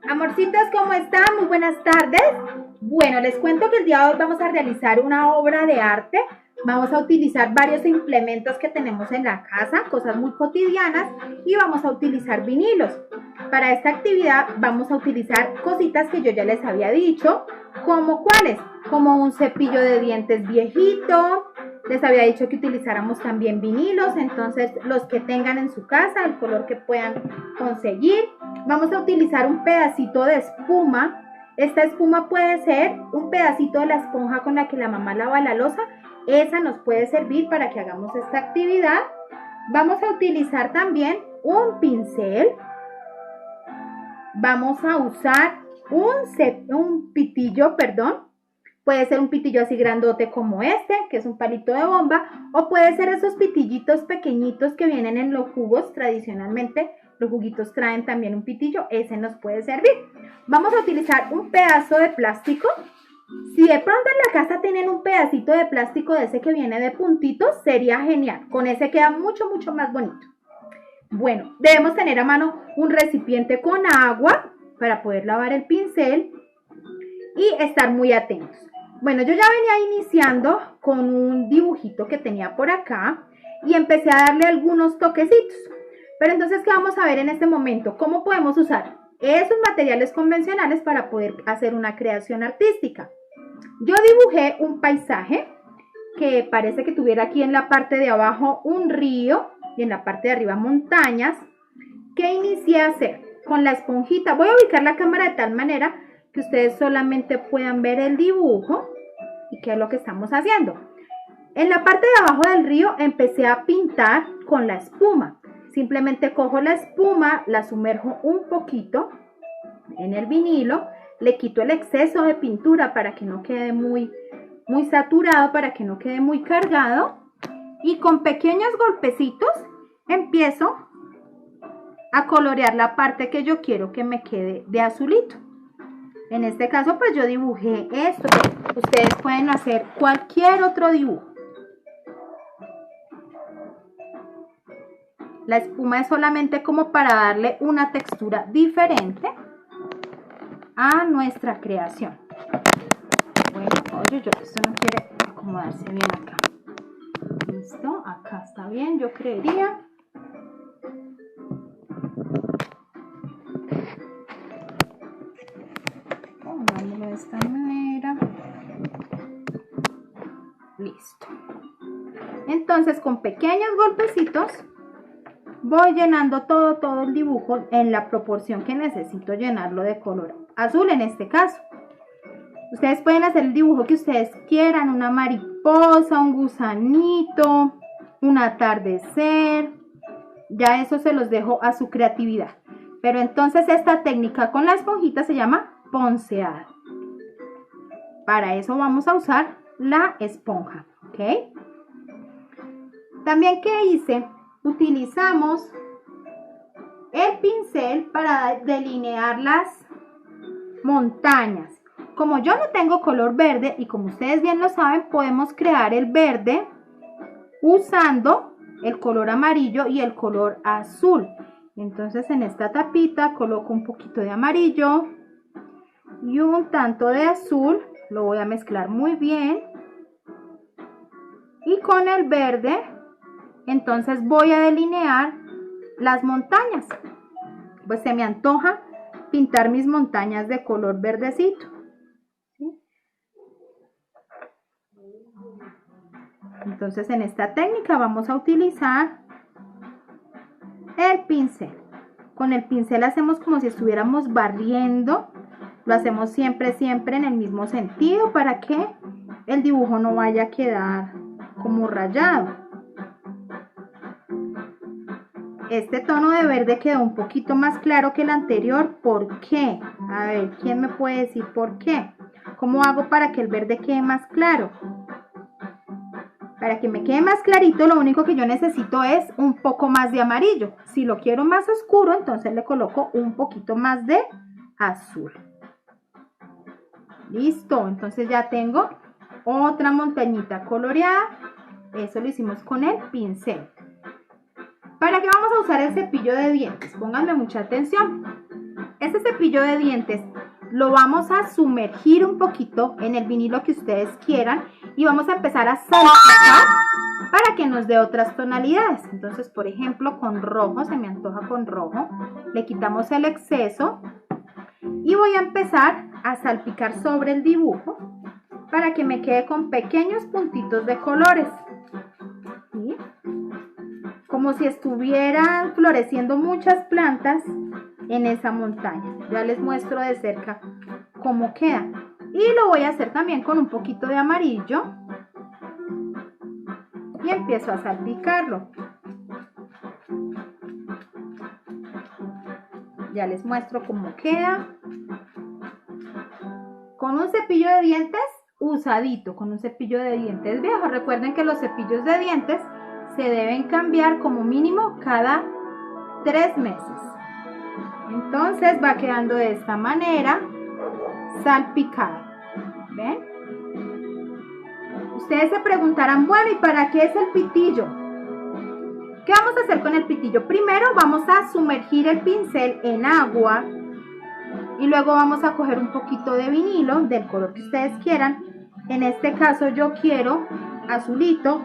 Amorcitos, ¿cómo están? Muy buenas tardes. Bueno, les cuento que el día de hoy vamos a realizar una obra de arte. Vamos a utilizar varios implementos que tenemos en la casa, cosas muy cotidianas, y vamos a utilizar vinilos. Para esta actividad vamos a utilizar cositas que yo ya les había dicho, como ¿cuáles? Como un cepillo de dientes viejito. Les había dicho que utilizáramos también vinilos, entonces los que tengan en su casa, el color que puedan conseguir. Vamos a utilizar un pedacito de espuma. Esta espuma puede ser un pedacito de la esponja con la que la mamá lava la loza. Esa nos puede servir para que hagamos esta actividad. Vamos a utilizar también un pincel. Vamos a usar un pitillo, Puede ser un pitillo así grandote como este, que es un palito de bomba, o puede ser esos pitillitos pequeñitos que vienen en los jugos. Tradicionalmente, los juguitos traen también un pitillo, ese nos puede servir. Vamos a utilizar un pedazo de plástico. Si de pronto en la casa tienen un pedacito de plástico de ese que viene de puntitos, sería genial. Con ese queda mucho, mucho más bonito. Bueno, debemos tener a mano un recipiente con agua para poder lavar el pincel y estar muy atentos. Bueno, yo ya venía iniciando con un dibujito que tenía por acá y empecé a darle algunos toquecitos. Pero entonces, ¿qué vamos a ver en este momento? ¿Cómo podemos usar esos materiales convencionales para poder hacer una creación artística? Yo dibujé un paisaje que parece que tuviera aquí en la parte de abajo un río y en la parte de arriba montañas. ¿Qué inicié a hacer? Con la esponjita. Voy a ubicar la cámara de tal manera que ustedes solamente puedan ver el dibujo y qué es lo que estamos haciendo. En la parte de abajo del río empecé a pintar con la espuma. Simplemente cojo la espuma, la sumerjo un poquito en el vinilo, le quito el exceso de pintura para que no quede muy saturado, para que no quede muy cargado, y con pequeños golpecitos empiezo a colorear la parte que yo quiero que me quede de azulito. En este caso, pues yo dibujé esto. Ustedes pueden hacer cualquier otro dibujo. La espuma es solamente como para darle una textura diferente a nuestra creación. Bueno, oye, esto no quiere acomodarse bien acá. Listo, acá está bien, yo creería. Pongámoslo de esta manera. Listo. Entonces, con pequeños golpecitos voy llenando todo el dibujo en la proporción que necesito llenarlo de color azul en este caso. Ustedes pueden hacer el dibujo que ustedes quieran, una mariposa, un gusanito, un atardecer. Ya eso se los dejo a su creatividad. Pero entonces esta técnica con la esponjita se llama ponceado. Para eso vamos a usar la esponja, ¿ok? También, ¿qué hice? Utilizamos el pincel para delinear las montañas. Como yo no tengo color verde y como ustedes bien lo saben, podemos crear el verde usando el color amarillo y el color azul. Entonces en esta tapita coloco un poquito de amarillo y un tanto de azul. Lo voy a mezclar muy bien. Y con el verde, entonces voy a delinear las montañas. Pues se me antoja pintar mis montañas de color verdecito. ¿Sí? Entonces en esta técnica vamos a utilizar el pincel. Con el pincel hacemos como si estuviéramos barriendo. Lo hacemos siempre en el mismo sentido para que el dibujo no vaya a quedar como rayado. Este tono de verde quedó un poquito más claro que el anterior. ¿Por qué? A ver, ¿quién me puede decir por qué? ¿Cómo hago para que el verde quede más claro? Para que me quede más clarito, lo único que yo necesito es un poco más de amarillo. Si lo quiero más oscuro, entonces le coloco un poquito más de azul. Listo, entonces ya tengo otra montañita coloreada. Eso lo hicimos con el pincel. ¿Para qué vamos a usar el cepillo de dientes? Pónganme mucha atención. Este cepillo de dientes lo vamos a sumergir un poquito en el vinilo que ustedes quieran y vamos a empezar a salpicar para que nos dé otras tonalidades. Entonces, por ejemplo, con rojo, se me antoja con rojo, le quitamos el exceso y voy a empezar a salpicar sobre el dibujo para que me quede con pequeños puntitos de colores. ¿Sí? Como si estuvieran floreciendo muchas plantas en esa montaña. Ya les muestro de cerca cómo queda. Y lo voy a hacer también con un poquito de amarillo. Y empiezo a salpicarlo. Ya les muestro cómo queda. Con un cepillo de dientes usadito, con un cepillo de dientes viejo. Recuerden que los cepillos de dientes se deben cambiar como mínimo cada 3 meses. Entonces va quedando de esta manera, salpicado. ¿Ven? Ustedes se preguntarán, bueno, ¿y para qué es el pitillo? ¿Qué vamos a hacer con el pitillo? Primero vamos a sumergir el pincel en agua y luego vamos a coger un poquito de vinilo del color que ustedes quieran. En este caso yo quiero azulito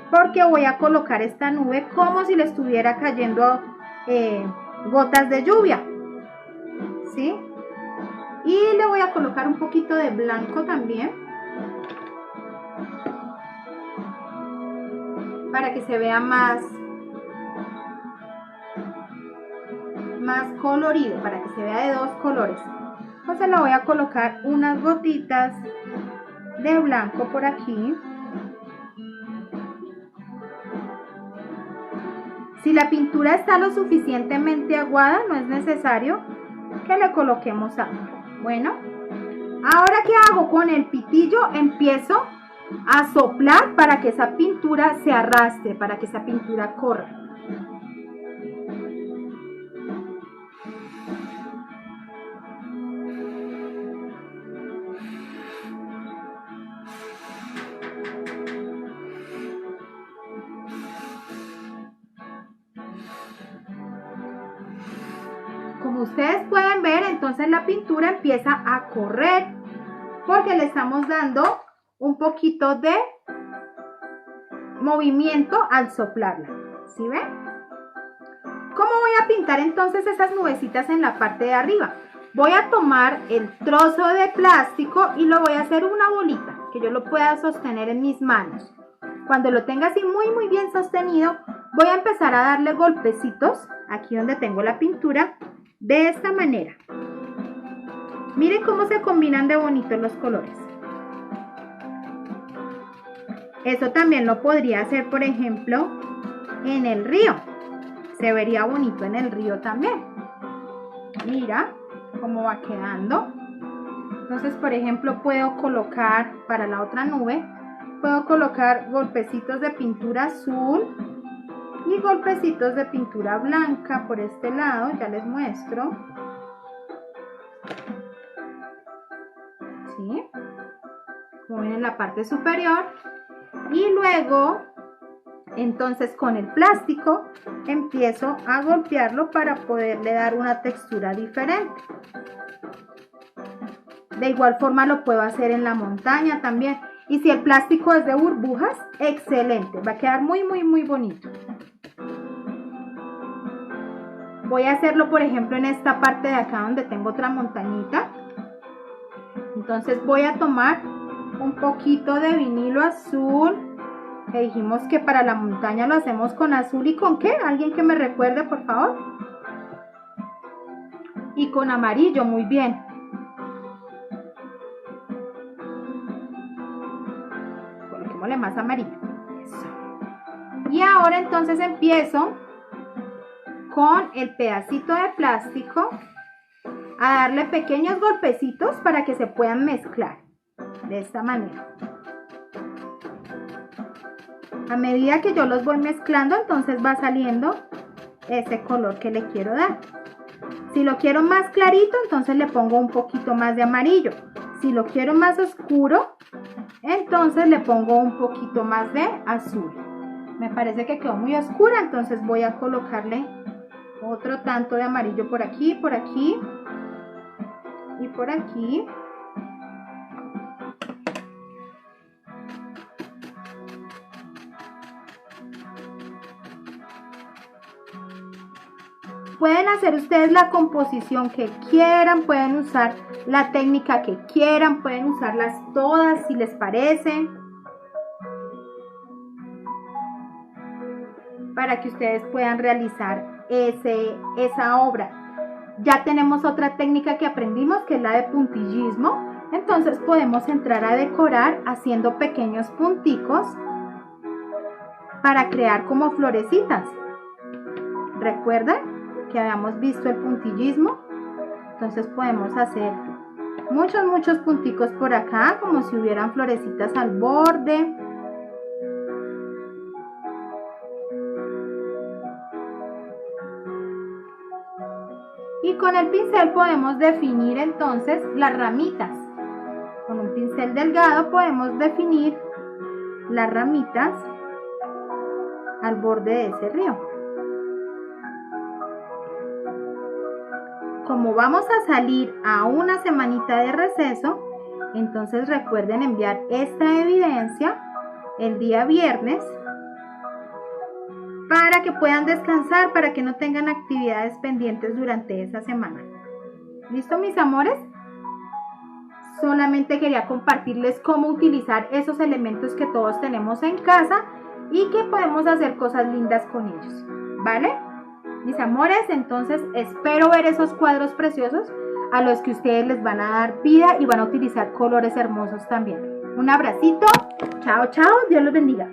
porque voy a colocar esta nube como si le estuviera cayendo gotas de lluvia. ¿Sí? Y le voy a colocar un poquito de blanco también para que se vea más colorido, para que se vea de 2 colores. Entonces le voy a colocar unas gotitas de blanco por aquí. Si la pintura está lo suficientemente aguada, no es necesario que le coloquemos agua. Bueno, ahora ¿qué hago? Con el pitillo empiezo a soplar para que esa pintura se arrastre, para que esa pintura corra. Como ustedes pueden ver, entonces la pintura empieza a correr porque le estamos dando un poquito de movimiento al soplarla. ¿Sí ven? ¿Cómo voy a pintar entonces esas nubecitas en la parte de arriba? Voy a tomar el trozo de plástico y lo voy a hacer una bolita que yo lo pueda sostener en mis manos. Cuando lo tenga así muy bien sostenido, voy a empezar a darle golpecitos aquí donde tengo la pintura de esta manera. Miren cómo se combinan de bonitos los colores. Eso también lo podría hacer, por ejemplo, en el río. Se vería bonito en el río también. Mira cómo va quedando. Entonces, por ejemplo, puedo colocar para la otra nube, puedo colocar golpecitos de pintura azul y golpecitos de pintura blanca por este lado. Ya les muestro. ¿Sí? Como ven en la parte superior. Y luego, entonces con el plástico empiezo a golpearlo para poderle dar una textura diferente. De igual forma lo puedo hacer en la montaña también. Y si el plástico es de burbujas, excelente. Va a quedar muy bonito. Voy a hacerlo, por ejemplo, en esta parte de acá donde tengo otra montañita. Entonces voy a tomar un poquito de vinilo azul. Que dijimos que para la montaña lo hacemos con azul. ¿Y con qué? ¿Alguien que me recuerde, por favor? Y con amarillo, muy bien. Coloquémosle más amarillo. Eso. Y ahora entonces empiezo con el pedacito de plástico a darle pequeños golpecitos para que se puedan mezclar de esta manera. A medida que yo los voy mezclando, entonces va saliendo ese color que le quiero dar. Si lo quiero más clarito, entonces le pongo un poquito más de amarillo. Si lo quiero más oscuro, entonces le pongo un poquito más de azul. Me parece que quedó muy oscura, entonces voy a colocarle otro tanto de amarillo por aquí, por aquí. por aquí. Pueden hacer ustedes la composición que quieran, pueden usar la técnica que quieran, pueden usarlas todas si les parece, para que ustedes puedan realizar esa obra. Ya tenemos otra técnica que aprendimos, que es la de puntillismo. Entonces podemos entrar a decorar haciendo pequeños punticos para crear como florecitas. ¿Recuerdan que habíamos visto el puntillismo? Entonces podemos hacer muchos punticos por acá, como si hubieran florecitas al borde. Y con el pincel podemos definir entonces las ramitas. Con un pincel delgado podemos definir las ramitas al borde de ese río. Como vamos a salir a una semanita de receso, entonces recuerden enviar esta evidencia el día viernes para que puedan descansar, para que no tengan actividades pendientes durante esa semana. ¿Listo, mis amores? Solamente quería compartirles cómo utilizar esos elementos que todos tenemos en casa y que podemos hacer cosas lindas con ellos, ¿vale? Mis amores, entonces espero ver esos cuadros preciosos a los que ustedes les van a dar vida y van a utilizar colores hermosos también. Un abracito, chao, chao, Dios los bendiga.